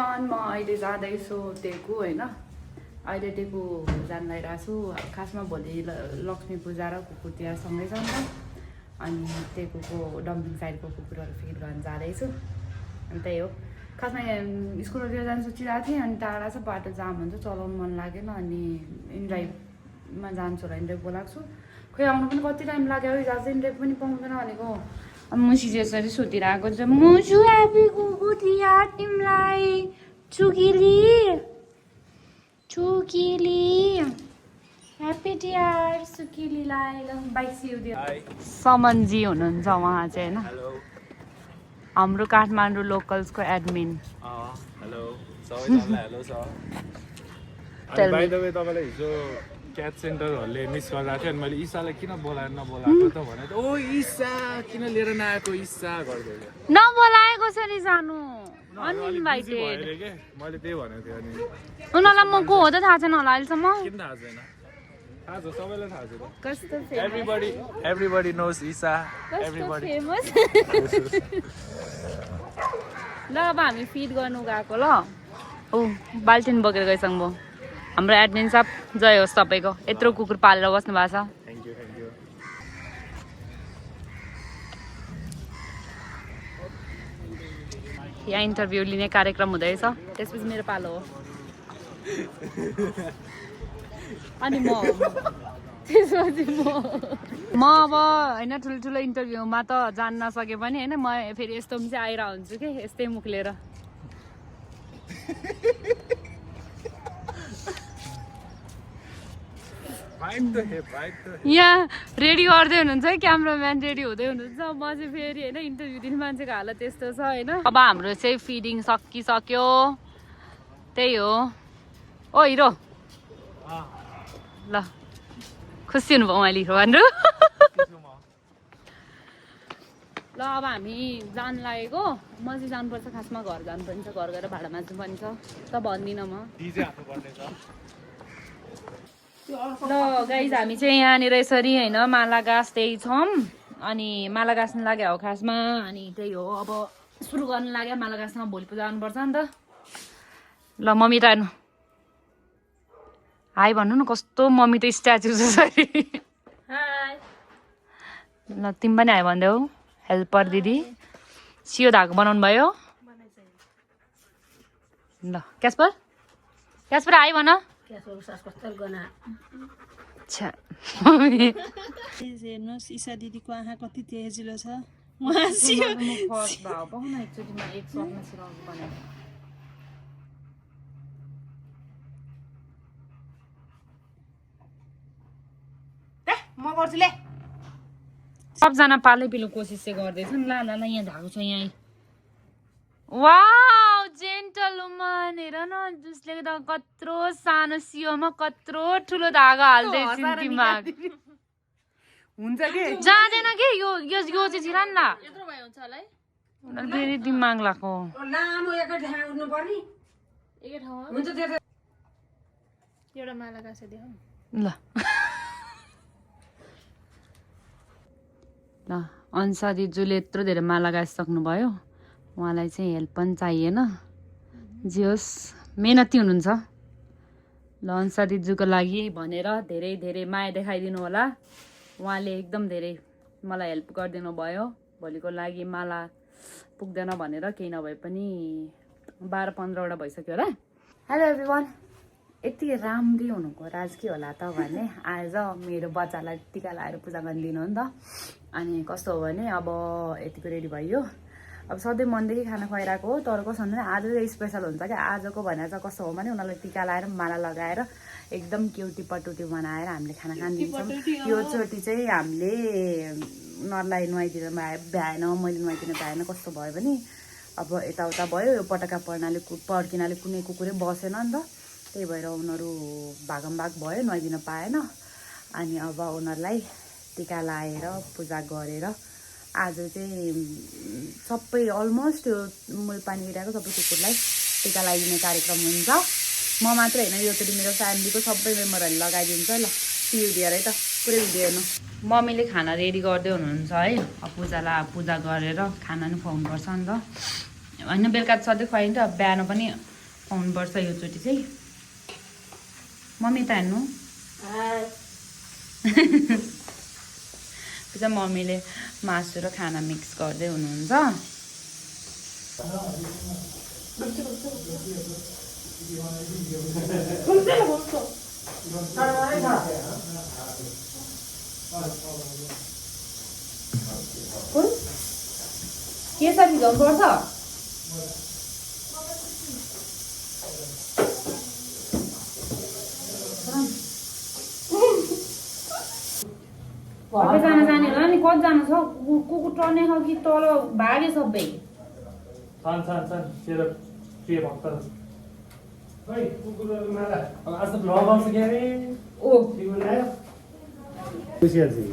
everyone म अहिले जाँदैछु टेकु होइन अहिले टेकु जान लागिरहेको छु खासमा भोलि लक्ष्मी पूजा र कुकुर तिहार सँगै छ नि त अनि टेकुको डम्पिङ साइडको कुकुरहरू फिड गर्न जाँदैछु अनि त्यही हो खासमा स्कुलतिर जान सोचिरहेको थिएँ अनि टाढा छ बाटो जाम हुन्छ चलाउनु मन लागेन अनि इनड्राइभमा जान्छु होला इनड्राइभ बोलाएको छु खोइ आउनु पनि कति टाइम लाग्यो हिजो इनड्राइभ पनि पाउँदैन भनेको मुसी जसरी सुतिरहेको छ मुसु ह्यापी कुकुर तिहार तिमीलाई चुकिली ह्यापी तिहार सुकिलीलाई ल बाइक सिउदियो समनजी हुनुहुन्छ उहाँ चाहिँ होइन हाम्रो काठमाडौँ लोकल्सको एडमिन हेलो सबैजनालाई हेलो सर अनि बाइ द वे तपाईलाई हिजो क्याच सेन्टरहरूले मिस गरिरहेको थियो अनि मैले ईशालाई किन नबोलाएको त भने ओ ईशा किन लिएर नआएको ईशा गर्दै नबोलाएको छ नि सानो अनइन्भाइटेड मैले त्यही भनेको थिएँ अनि उनीहरूलाई म को हो त थाहा छैन होला अहिलेसम्म किन थाहा छैन थाहा छ सबैलाई थाहा छ कस्तो everybody knows Isha everybody famous ल अब हामी फिड गर्नु गएको ल ऊ बाल्टिन बोकेर गइसक्नु भयो हाम्रो एडमिन साहब जय होस् तपाईँको यत्रो कुकुर पालेर बस्नु भएको छ थ्याङ्क यू यहाँ इन्टरभ्यू लिने कार्यक्रम हुँदैछ त्यसपछि मेरो पालो हो अनि म त्यसपछि म अब होइन ठुलो इन्टरभ्यूमा त जान नसके पनि होइन म फेरि यस्तो पनि चाहिँ आइरहेको हुन्छु कि यस्तै मुख लिएर यहाँ रेडी गर्दै हुनुहुन्छ है क्यामराम्यान रेडी हुँदै हुनुहुन्छ म चाहिँ फेरि होइन इन्टरभ्यू दिने मान्छेको हालत त्यस्तो छ होइन अब हाम्रो चाहिँ फिडिङ सकिसक्यो त्यही हो ओ हिरो ल खुसी हुनुभयो उहाँले हिरो भनेर ल अब हामी जान लागेको म चाहिँ जानुपर्छ खासमा घर जानु पनि छ घर गएर भाडा माझ्नु पनि छ त भन्दिनँ म ल गाइज हामी चाहिँ यहाँनिर यसरी होइन माला गाँस्दै छौँ अनि माला गाँस्नु लाग्यो हो खासमा अनि त्यही हो अब सुरु गर्नु लाग्यो माला गाँस्न भोलि पूजा जानुपर्छ नि त ल मम्मी त हेर्नु हाई भन्नु न कस्तो मम्मी त स्ट्याचु जसरी ल तिमी पनि हाई भनिदेऊ हेल्पर दिदी सियो धागो बनाउनु भयो ल क्यास्पर हाई भन हेर्नुहोस् ईशा दिदीको आँखा कति तेजिलो छ म गर्छु ले सबजना पालै पिलो कोसिस चाहिँ गर्दैछन् ल ल यहाँ धागो छ यहाँ वाउ जेन्टल वुमन हेर न जसले त कत्रो सानो सियोमा कत्रो ठुलो धागा हाल्दैछ दिमाग हुन्छ के जाँदैन के यो चाहिँ छिरान ल यत्रो भयो हुन्छ होला है फेरि दिमाग लाग्यो लामो एकै ठाउँ उड्नु पर्ने एकै ठाउँमा हुन्छ त्यो एउटा माला गाँसे देखाउ ल ल अन्सा दिजुले यत्रो धेरै माला गाँसिसक्नु भयो उहाँलाई चाहिँ हेल्प पनि चाहिएन जे होस् मेहनती हुनुहुन्छ ल अन्सा दिजुको लागि भनेर धेरै धेरै माया देखाइदिनु होला उहाँले एकदम धेरै मलाई हेल्प गरिदिनु भयो भोलिको लागि माला पुग्दैन भनेर केही नभए पनि 12-15वटा भइसक्यो होला हेलो एभ्रिवान यति राम्री हुनुको राज के होला त भने आज मेरो बच्चालाई टिका लगाएर पूजा गरिदिनु हो नि त अनि कस्तो हो भने अब यतिको रेडी भयो अब सधैँ मनदेखि खाना खुवाइरहेको हो तर कस्तो भन्दा आज चाहिँ स्पेसल हुन्छ क्या आजको भनेर चाहिँ कस्तो हो भने उनीहरूलाई टिका लगाएर माला लगाएर एकदम क्युटी पटुटी बनाएर हामीले खाना खान दिन्छौँ यो चोटि चाहिँ हामीले उनीहरूलाई नुहाइदिनु भ्याएन मैले नुहाइदिनु भ्याएन कस्तो भयो भने अब यताउता भयो यो पटका पड्किनाले कुनै कुकुरै बसेन नि त त्यही भएर उनीहरू भागमभाग भयो नुहाइदिन पाएन अनि अब उनीहरूलाई टिका लाएर पूजा गरेर आज चाहिँ सबै अलमोस्ट त्यो मूलपानी एरियाको सबै कुकुरलाई टिका लगाइदिने कार्यक्रम हुन्छ म मात्र होइन यो चोटि मेरो फ्यामिलीको सबै मेम्बरहरूले लगाइदिन्छ ल सिउ दिएर है त पुरै भिडियो हेर्नु मम्मीले खाना रेडी गर्दै हुनुहुन्छ है अब पूजा गरेर खाना नि खुवाउनुपर्छ नि त होइन बेलुका त सधैँ खुवाइन्छ बिहान पनि खुवाउनुपर्छ योचोटि चाहिँ मम्मी त हेर्नु चाहिँ मम्मीले मासु र खाना मिक्स गर्दै हुनुहुन्छ के छ भिजाउनु पर्छ सबैजना जाने होला नि कतिजना छ कुकुर टर्ने हो कि तल भागे सबै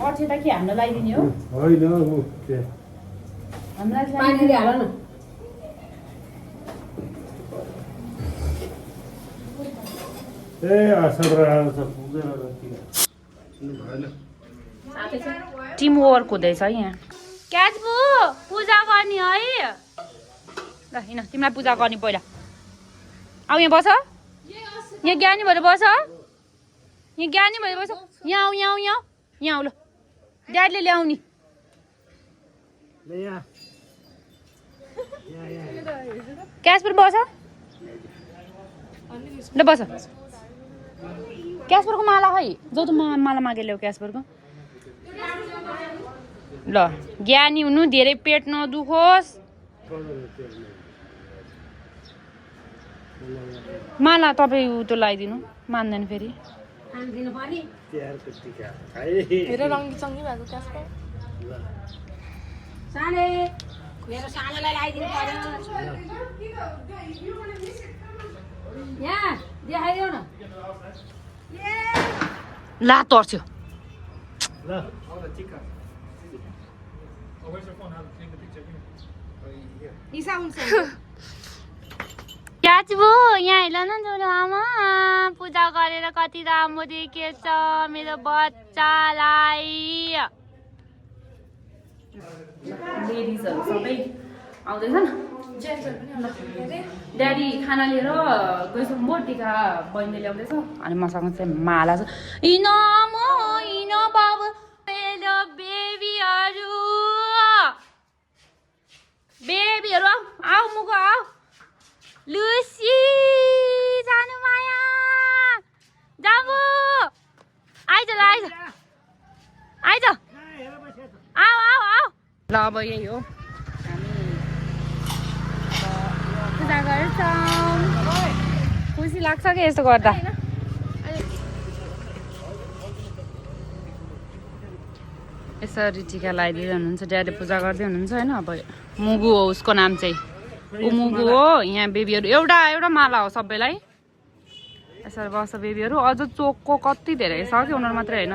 अठेटा के हामीलाई लगाइदिने हो हामीलाई टिम वर्क हुँदैछ यहाँ क्याचबु पूजा गर्ने है ल हिँड तिमीलाई पूजा गर्ने पहिला आऊ यहाँ बस यहाँ ज्ञानी भएर बस यहाँ ज्ञानी भएर बस यहाँ आऊ यहाँ आऊ यहाँ यहाँ आऊ ल ड्याडीले ल्याउने क्यासपर बस ल बस क्यासपरको माला खै जो त माला मागे ल्याऊ क्यासपरको ल ज्ञानी हुनु धेरै पेट नदुखोस् माला तपाईँ उतो लगाइदिनु मान्दैन फेरि ला तर्स्यो क्याचबु यहाँ हेर न जोलो आमा पूजा गरेर कति राम्रो देखेछ मेरो बच्चालाई लेडिजहरू सबै आउँदैछन् ड्याडी खाना लिएर गइसक्नु टिका बहिनी ल्याउँदैछ अनि मसँग चाहिँ माला छ हिँड म हिँड बाबु मेरो बेबीहरू आऊ मुखो आऊ लुसी जानु माया जाबु आइज ल आइज आइज आऊ आऊ आऊ ल अब यही हो हामी पूजा गर्छौँ खुसी लाग्छ कि यस्तो गर्दा यसरी टिका लगाइदिँदै हुनुहुन्छ ड्याडी पूजा गर्दै हुनुहुन्छ होइन अब मुगु हो उसको नाम चाहिँ ऊ मुगु हो यहाँ बेबीहरू एउटा एउटा माला हो सबैलाई यसरी बस्छ बेबीहरू अझ चोकको कति धेरै छ कि उनीहरू मात्रै होइन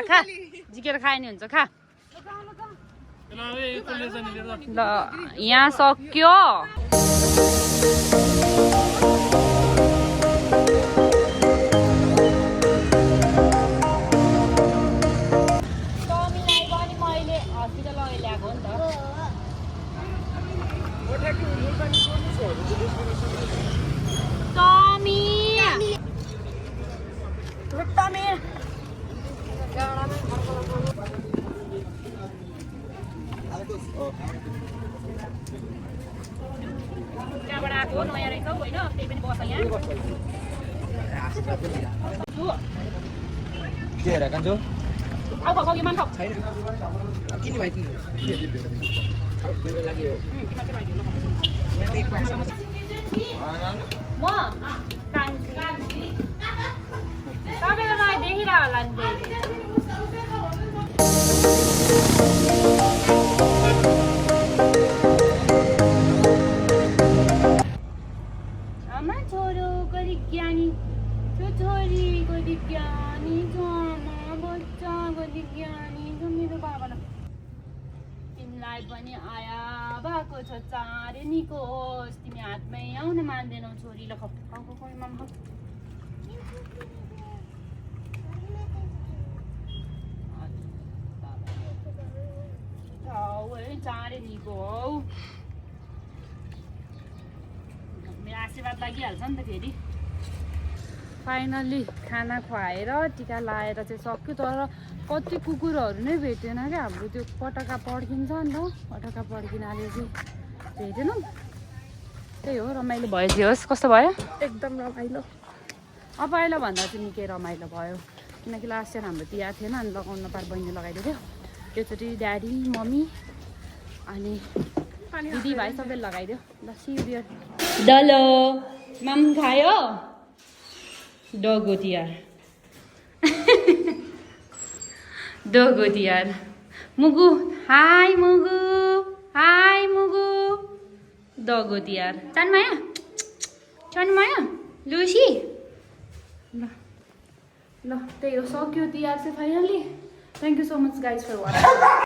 खा झिकेर खाए नि हुन्छ खा ल यहाँ सक्यो मैले हस्पिटल ल्याएको नि त त्यहाँबाट आएको नयाँ रहेछ होइन त्यही पनि बस यहाँ के हेर कान्छो आउ खाऊ यो मान खाऊ किन भाइ म कान आमा छोरोको दिज्ञानी त्यो छोरीको दिज्ञानी छ आमा बच्चाको दिज्ञानी छ मेरो बाबालाई तिमीलाई पनि आया भएको छ चाँडै निको होस् तिमी हातमै आउन मान्दैनौ छोरीलाई खाऊ खाऊ खाऊ मामा खाऊ चाँडै निको हौ मेरो आशीर्वाद लागिहाल्छ नि त फेरि फाइनल्ली खाना खुवाएर टिका लाएर चाहिँ सक्यो तर कति कुकुरहरू नै भेटेन क्या हाम्रो त्यो पटका पड्किन्छ नि त पटका पड्किनाले चाहिँ भेटेनौँ त्यही हो रमाइलो भयो जे होस् कस्तो भयो एकदम रमाइलो पहिला भन्दा चाहिँ निकै रमाइलो भयो किनकि लास्ट इयर हाम्रो तिहार थिएन अनि लगाउन नपाएर बहिनी लगाइदियो क्या योचोटि ड्याडी मम्मी अनि दिदी भाइ सबैले लगाइदियो ल सिबियर डलो माम खायो डोगो तिहार डोगो तिहार मुगु हाई मुगु डोगो तिहार चान्माया लुसी ल ल त्यही हो सक्यो तिहार चाहिँ finally thank you so much guys for watching